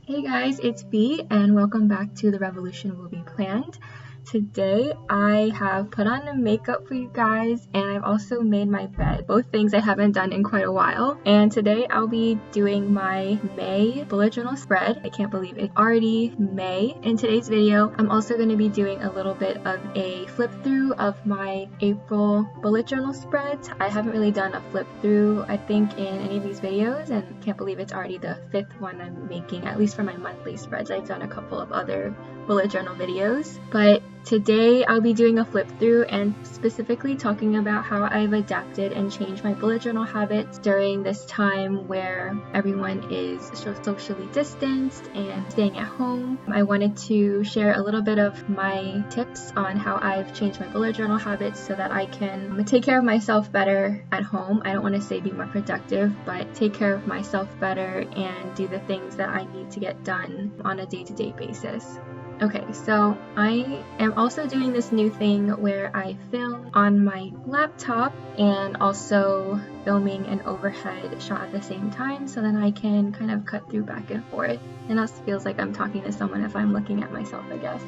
Hey guys, it's B and welcome back to The Revolution Will Be Planned. Today I have put on the makeup for you guys and I've also made my bed, both things I haven't done in quite a while. And today I'll be doing my May bullet journal spread. I can't believe it's already May. In today's video, I'm also going to be doing a little bit of a flip through of my April bullet journal spreads. I haven't really done a flip through, I think, in any of these videos, and can't believe it's already the 5th one I'm making, at least for my monthly spreads. I've done a couple of other bullet journal videos, but today I'll be doing a flip through and specifically talking about how I've adapted and changed my bullet journal habits during this time where everyone is socially distanced and staying at home. I wanted to share a little bit of my tips on how I've changed my bullet journal habits so that I can take care of myself better at home. I don't want to say be more productive, but take care of myself better and do the things that I need to get done on a day-to-day basis. Okay, so I am also doing this new thing where I film on my laptop and also filming an overhead shot at the same time so then I can kind of cut through back and forth. And that feels like I'm talking to someone if I'm looking at myself, I guess.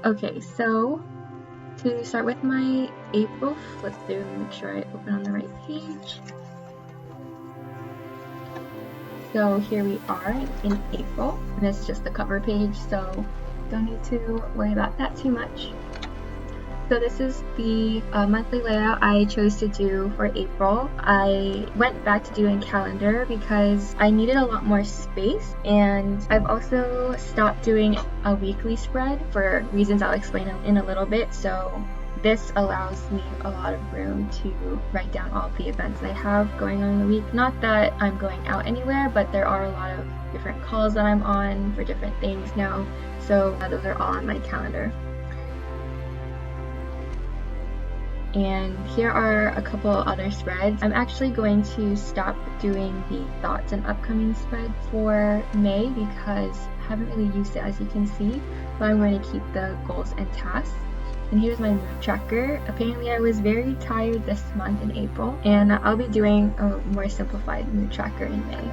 Okay, so to start with my April flip through, make sure I open on the right page. So here we are in April, and it's just the cover page, so don't need to worry about that too much. So this is the monthly layout I chose to do for April. I went back to doing calendar because I needed a lot more space, and I've also stopped doing a weekly spread for reasons I'll explain in a little bit. So this allows me a lot of room to write down all of the events I have going on in the week. Not that I'm going out anywhere, but there are a lot of different calls that I'm on for different things now. So those are all on my calendar. And here are a couple other spreads. I'm actually going to stop doing the thoughts and upcoming spread for May because I haven't really used it, as you can see, but I'm going to keep the goals and tasks. And here's my mood tracker. Apparently I was very tired this month in April, and I'll be doing a more simplified mood tracker in May.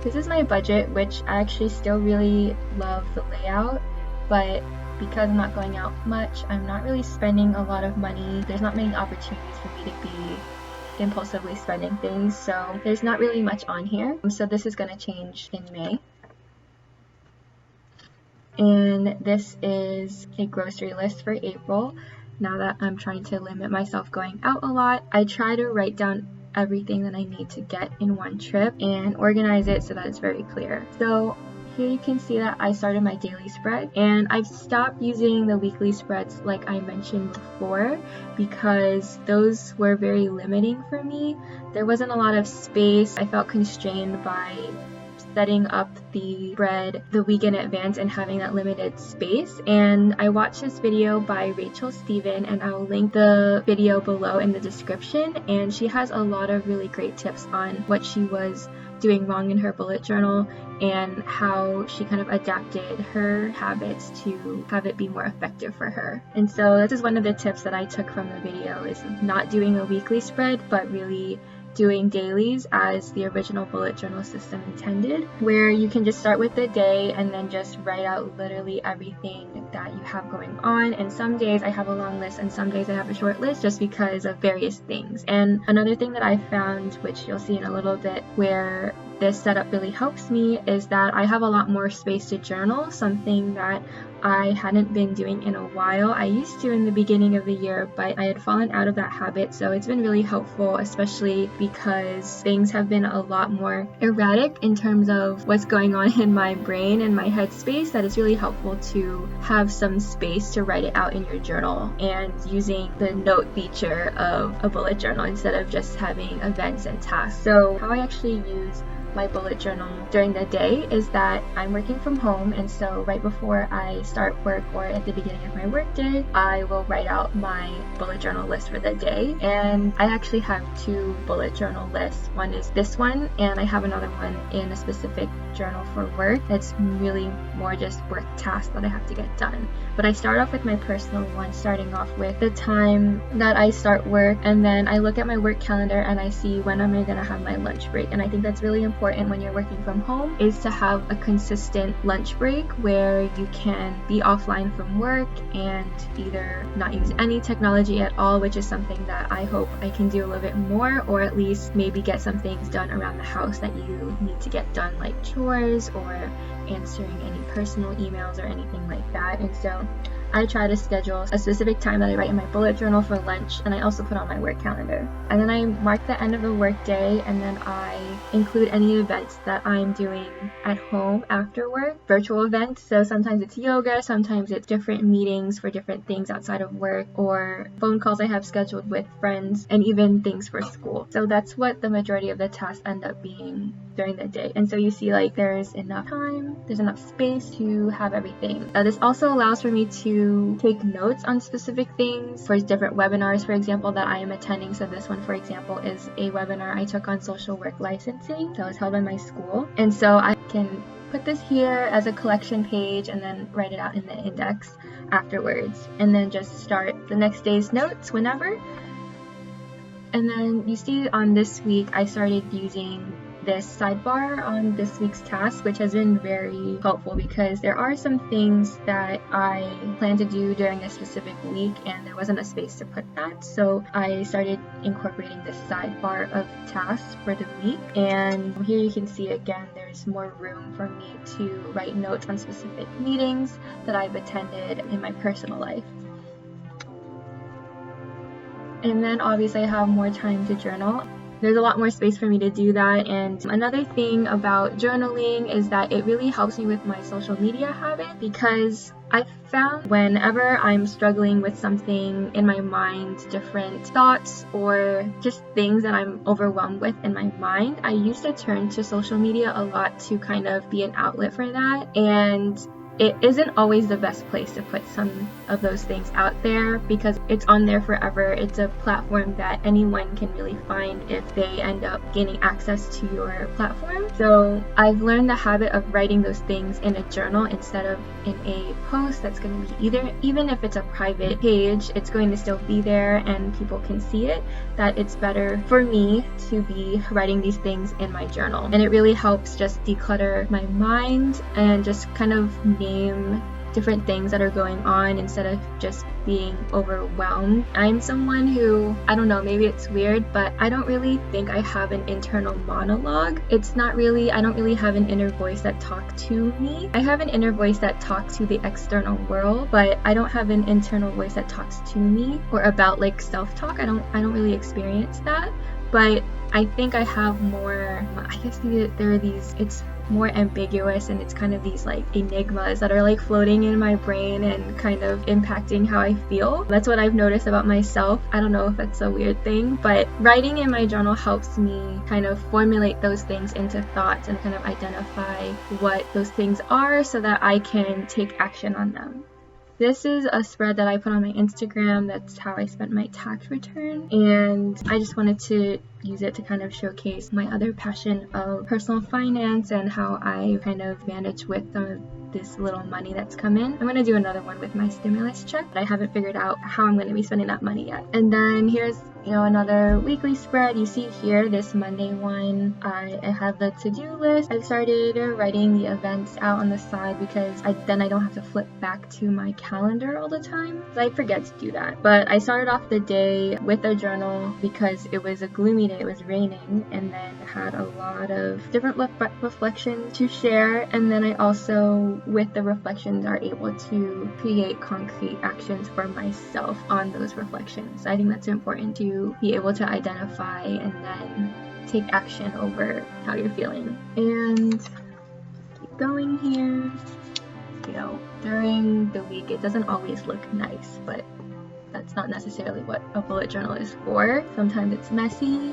This is my budget, which I actually still really love the layout, but because I'm not going out much, I'm not really spending a lot of money. There's not many opportunities for me to be impulsively spending things, so there's not really much on here. So this is going to change in May. And this is a grocery list for April. Now that I'm trying to limit myself going out a lot, I try to write down everything that I need to get in one trip and organize it so that it's very clear. So here you can see that I started my daily spread, and I've stopped using the weekly spreads like I mentioned before because those were very limiting for me. There wasn't a lot of space. I felt constrained by setting up the spread the week in advance and having that limited space. And I watched this video by Rachel Stephen, and I'll link the video below in the description, and she has a lot of really great tips on what she was doing wrong in her bullet journal and how she kind of adapted her habits to have it be more effective for her. And so this is one of the tips that I took from the video, is not doing a weekly spread but really doing dailies as the original bullet journal system intended, where you can just start with the day and then just write out literally everything that you have going on. And some days I have a long list and some days I have a short list just because of various things. And another thing that I found, which you'll see in a little bit, where this setup really helps me, is that I have a lot more space to journal, something that I hadn't been doing in a while. I used to in the beginning of the year, but I had fallen out of that habit, so it's been really helpful, especially because things have been a lot more erratic in terms of what's going on in my brain and my headspace, that it's really helpful to have some space to write it out in your journal and using the note feature of a bullet journal instead of just having events and tasks. So how I actually use my bullet journal during the day is that I'm working from home, and so right before I start work or at the beginning of my work day, I will write out my bullet journal list for the day. And I actually have 2 bullet journal lists. One is this one, and I have another one in a specific journal for work. It's really more just work tasks that I have to get done. But I start off with my personal one, starting off with the time that I start work, and then I look at my work calendar and I see when am I going to have my lunch break. And I think that's really important when you're working from home, is to have a consistent lunch break where you can be offline from work and either not use any technology at all, which is something that I hope I can do a little bit more, or at least maybe get some things done around the house that you need to get done, like chores or answering any personal emails or anything like that. And so I try to schedule a specific time that I write in my bullet journal for lunch, and I also put on my work calendar. And then I mark the end of the work day, and then I include any events that I'm doing at home after work, virtual events. So sometimes it's yoga, sometimes it's different meetings for different things outside of work, or phone calls I have scheduled with friends, and even things for school. So that's what the majority of the tasks end up being during the day. And so you see, like, there's enough time, there's enough space to have everything. This also allows for me to take notes on specific things for different webinars, for example, that I am attending. So this one, for example, is a webinar I took on social work licensing that was held by my school. And so I can put this here as a collection page and then write it out in the index afterwards, and then just start the next day's notes whenever. And then you see on this week, I started using this sidebar on this week's task, which has been very helpful because there are some things that I plan to do during a specific week and there wasn't a space to put that. So I started incorporating this sidebar of tasks for the week. And here you can see again, there's more room for me to write notes on specific meetings that I've attended in my personal life. And then obviously I have more time to journal. There's a lot more space for me to do that. And another thing about journaling is that it really helps me with my social media habit, because I found whenever I'm struggling with something in my mind, different thoughts or just things that I'm overwhelmed with in my mind, I used to turn to social media a lot to kind of be an outlet for that. And it isn't always the best place to put some of those things out there because it's on there forever. It's a platform that anyone can really find if they end up gaining access to your platform. So I've learned the habit of writing those things in a journal instead of in a post that's going to be either, even if it's a private page, it's going to still be there and people can see it, that it's better for me to be writing these things in my journal. And it really helps just declutter my mind and just kind of name different things that are going on instead of just being overwhelmed. I'm someone who, I don't know, maybe it's weird, but I don't really think I have an internal monologue. It's not really, I don't really have an inner voice that talks to me. I have an inner voice that talks to the external world, but I don't have an internal voice that talks to me or about like self-talk. I don't really experience that, but I think I have more, I guess there are these, it's more ambiguous and it's kind of these like enigmas that are like floating in my brain and kind of impacting how I feel. That's what I've noticed about myself. I don't know if that's a weird thing, but writing in my journal helps me kind of formulate those things into thoughts and kind of identify what those things are so that I can take action on them. This is a spread that I put on my Instagram. That's how I spent my tax return. And I just wanted to use it to kind of showcase my other passion of personal finance and how I kind of manage with some of this little money that's come in. I'm going to do another one with my stimulus check, but I haven't figured out how I'm going to be spending that money yet. And then here's another weekly spread. You see here, this Monday one, I have the to-do list. I've started writing the events out on the side because then I don't have to flip back to my calendar all the time. I forget to do that. But I started off the day with a journal because it was a gloomy day. It was raining, and then had a lot of different reflections to share. And then I also, with the reflections, are able to create concrete actions for myself on those reflections. I think that's important to be able to identify and then take action over how you're feeling. And keep going here. During the week, it doesn't always look nice, but that's not necessarily what a bullet journal is for. Sometimes it's messy,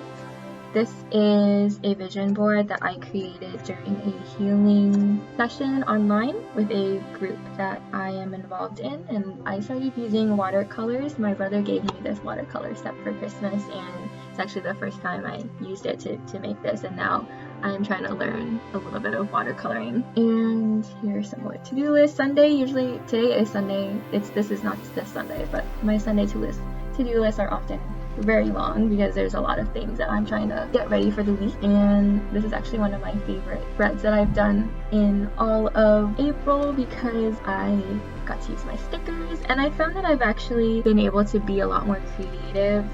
This is a vision board that I created during a healing session online with a group that I am involved in, and I started using watercolors. My brother gave me this watercolor set for Christmas, and it's actually the first time I used it to make this, and now I'm trying to learn a little bit of watercoloring. And here's some more to-do lists. Today is Sunday. This is not this Sunday, but my Sunday to-do lists are often very long because there's a lot of things that I'm trying to get ready for the week, and this is actually one of my favorite threads that I've done in all of April because I got to use my stickers, and I found that I've actually been able to be a lot more creative,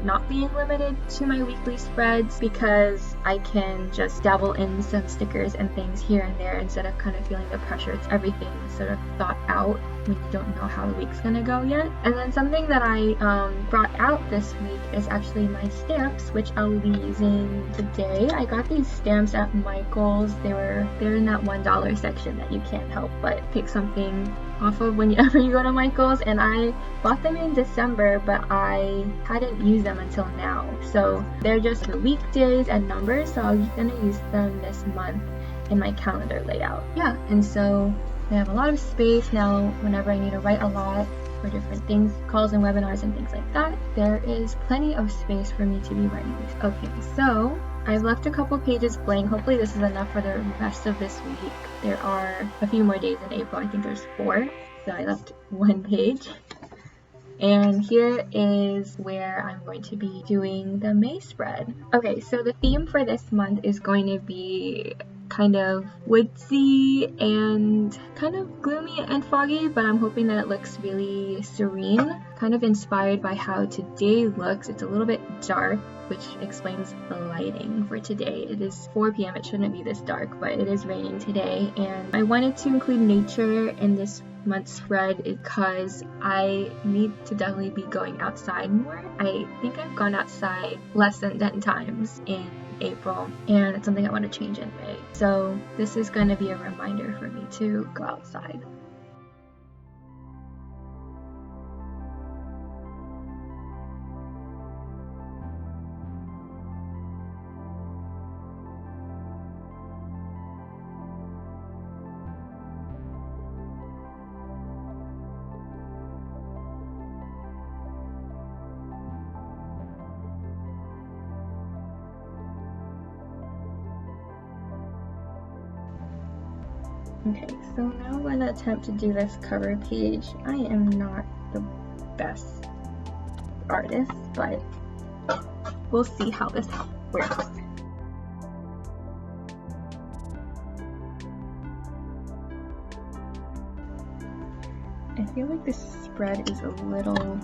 not being limited to my weekly spreads, because I can just dabble in some stickers and things here and there instead of kind of feeling the pressure. It's everything sort of thought out when you don't know how the week's gonna go yet. And then something that I brought out this week is actually my stamps, which I'll be using today. I got these stamps at Michael's. They're in that $1 section that you can't help but pick something off of whenever you go to Michael's, and I bought them in December, but I hadn't used them until now. So they're just for weekdays and numbers, so I'm gonna use them this month in my calendar layout. Yeah, and so I have a lot of space now whenever I need to write a lot for different things, calls and webinars and things like that. There is plenty of space for me to be writing these. Okay, so I've left a couple pages blank. Hopefully this is enough for the rest of this week. There are a few more days in April. I think there's 4, so I left 1 page. And here is where I'm going to be doing the May spread. Okay, so the theme for this month is going to be kind of woodsy and kind of gloomy and foggy, but I'm hoping that it looks really serene, kind of inspired by how today looks. It's a little bit dark, which explains the lighting for today. It is 4 p.m. It shouldn't be this dark, but it is raining today, and I wanted to include nature in this month's spread because I need to definitely be going outside more. I think I've gone outside less than 10 times in April, and it's something I want to change in May. So this is going to be a reminder for me to go outside. Okay, so now I'm going to attempt to do this cover page. I am not the best artist, but we'll see how this works. I feel like this spread is a little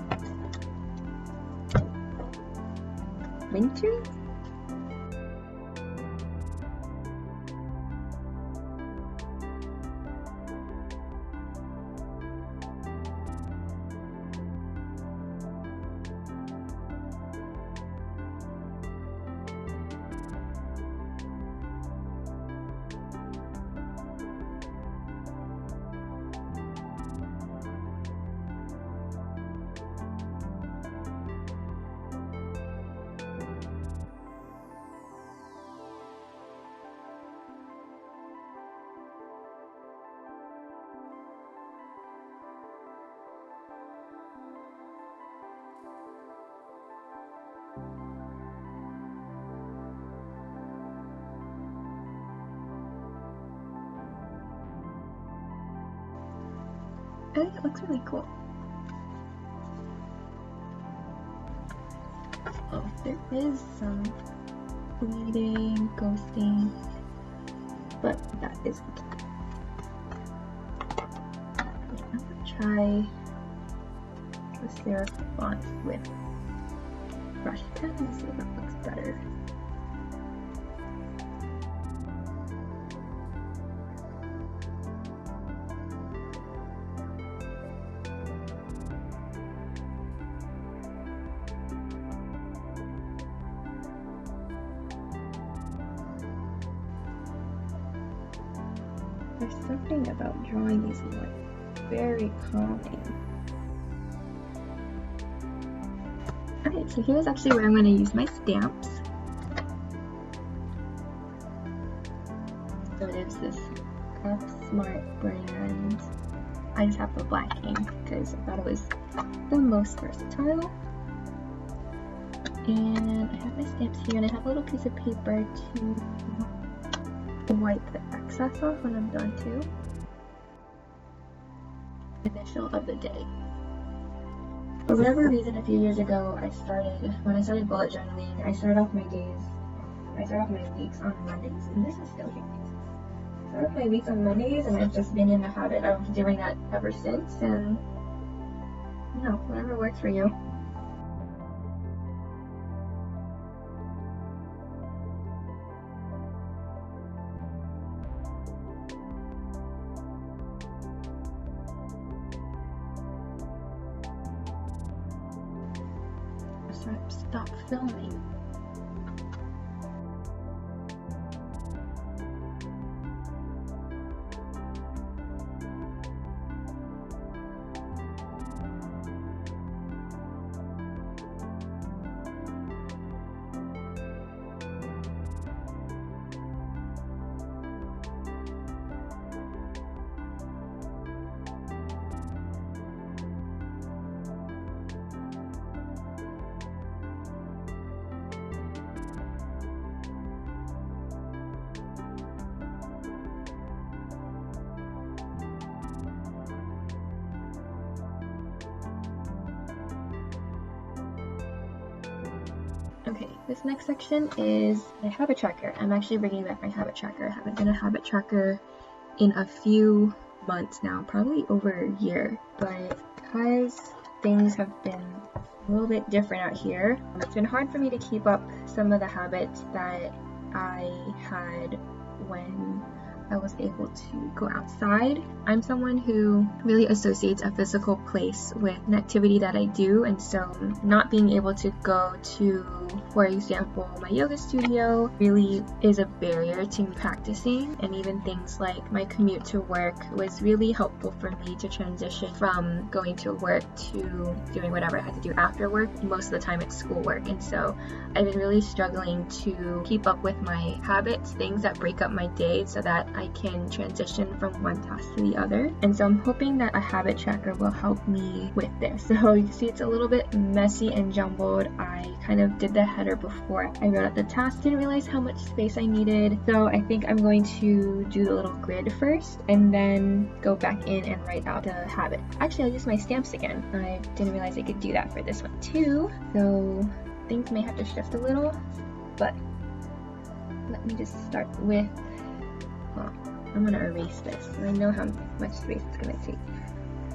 wintry. I think it looks really cool. Oh, there is some bleeding, ghosting, but that is okay. I'm gonna try the serif font with brush pen and see if that looks better. There's something about drawing these like very calming. Okay, so here's actually where I'm going to use my stamps. this F Smart brand. I just have the black ink because I thought it was the most versatile. And I have my stamps here, and I have a little piece of paper to wipe the excess off when I'm done too. Initial of the day. For whatever reason, a few years ago, when I started bullet journaling, I started off my weeks on Mondays, and this is still here. I started off my weeks on Mondays, and I've just been in the habit of doing that ever since, and whatever works for you. Stop filming. Okay, this next section is my habit tracker. I'm actually bringing back my habit tracker. I haven't done a habit tracker in a few months now, probably over a year, but because things have been a little bit different out here, it's been hard for me to keep up some of the habits that I had when I was able to go outside. I'm someone who really associates a physical place with an activity that I do, and so not being able to go to, for example, my yoga studio really is a barrier to practicing. And even things like my commute to work was really helpful for me to transition from going to work to doing whatever I had to do after work. Most of the time it's schoolwork, and so I've been really struggling to keep up with my habits, things that break up my day so that I can transition from one task to the other. And so I'm hoping that a habit tracker will help me with this. So you can see it's a little bit messy and jumbled. I kind of did the header before I wrote out the task, didn't realize how much space I needed. So I think I'm going to do the little grid first and then go back in and write out the habit. Actually, I'll use my stamps again. I didn't realize I could do that for this one too. So things may have to shift a little, but let me just start with, I'm gonna erase this. I know how much space it's gonna take.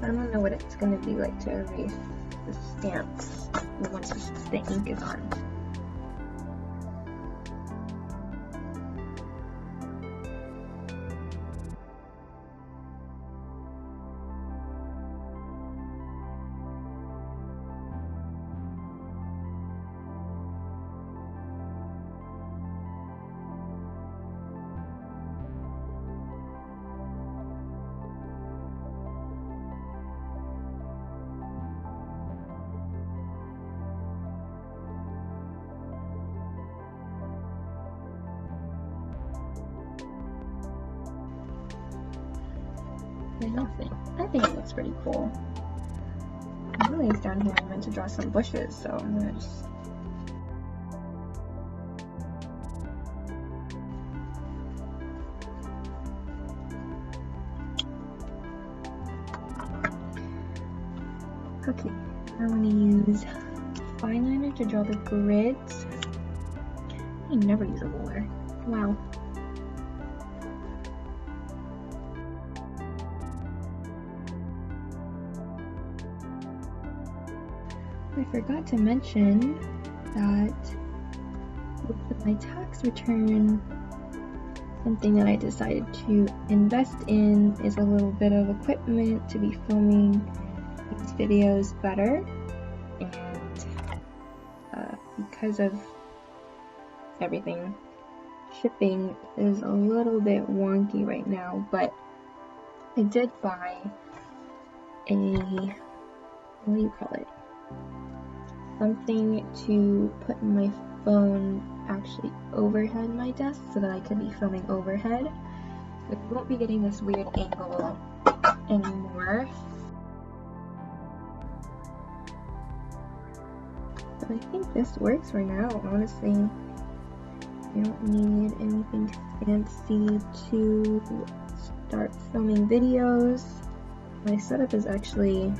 I don't know what it's gonna be like to erase the stamps once the ink is on. Nothing. I think it looks pretty cool. I realized down here I meant to draw some bushes, so I'm gonna just... Okay, I'm gonna use fine liner to draw the grids. I never use a ruler. Wow. I forgot to mention that with my tax return, something that I decided to invest in is a little bit of equipment to be filming these videos better. And because of everything, shipping is a little bit wonky right now, but I did buy a, what do you call it? Something to put my phone actually overhead my desk so that I could be filming overhead. So you won't be getting this weird angle anymore. But I think this works for now, honestly. You don't need anything fancy to start filming videos. My setup is actually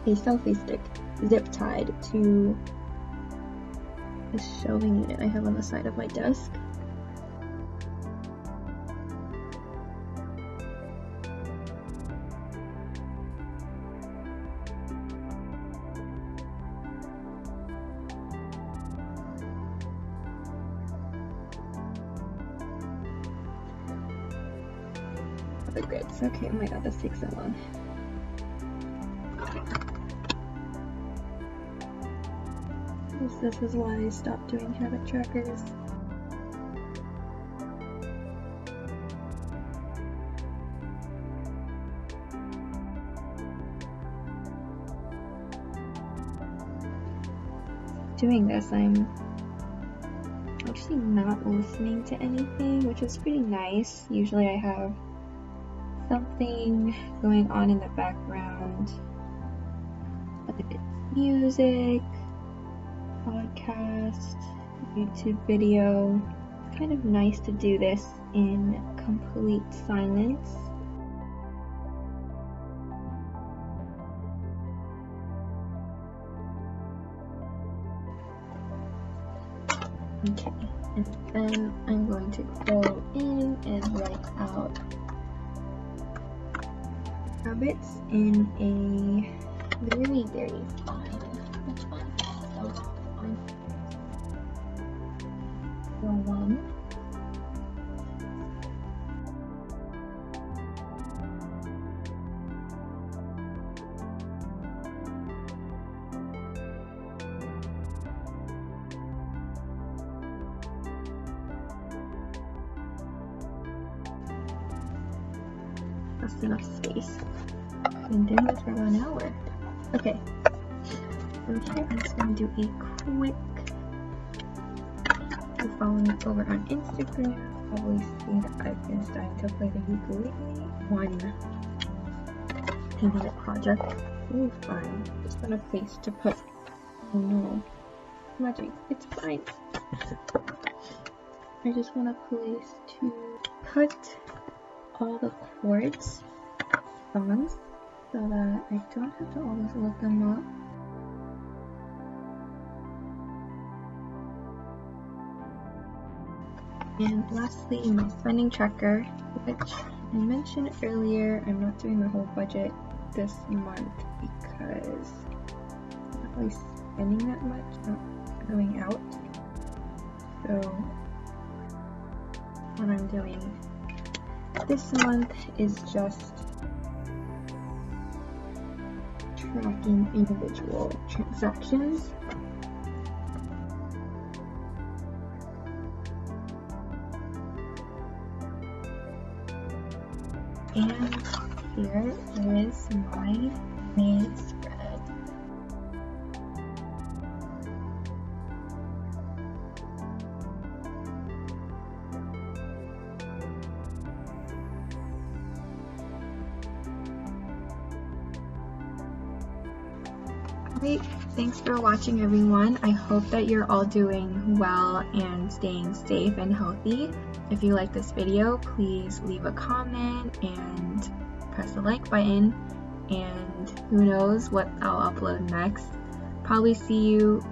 a selfie stick zip tied to the shelving unit I have on the side of my desk. The grids. Okay, oh my god, this takes so long. This is why I stopped doing habit trackers. Doing this, I'm actually not listening to anything, which is pretty nice. Usually I have something going on in the background, whether it's music, podcast, YouTube video. It's kind of nice to do this in complete silence. Okay, and then I'm going to go in and write out habits in a very, very fine. Which one? So fine. So one. That's enough space. Been doing this for about an hour. Okay, so here I'm just going to do a quick, if you follow me over on Instagram, probably see that I've been starting to play the ukulele. 1 10-minute project. Ooh, fine. Just want a place to put, oh no, magic, it's fine. I just want a place to put all the chords, songs, so that I don't have to always look them up. And lastly, my spending tracker, which I mentioned earlier, I'm not doing the whole budget this month because I'm not really spending that much, not going out. So what I'm doing this month is just tracking individual transactions. And here is my main spread. Great, thanks for watching everyone. I hope that you're all doing well and staying safe and healthy. If you like this video, please leave a comment and press the like button, and who knows what I'll upload next. Probably see you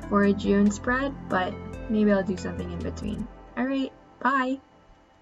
for a June spread, but maybe I'll do something in between. Alright, bye!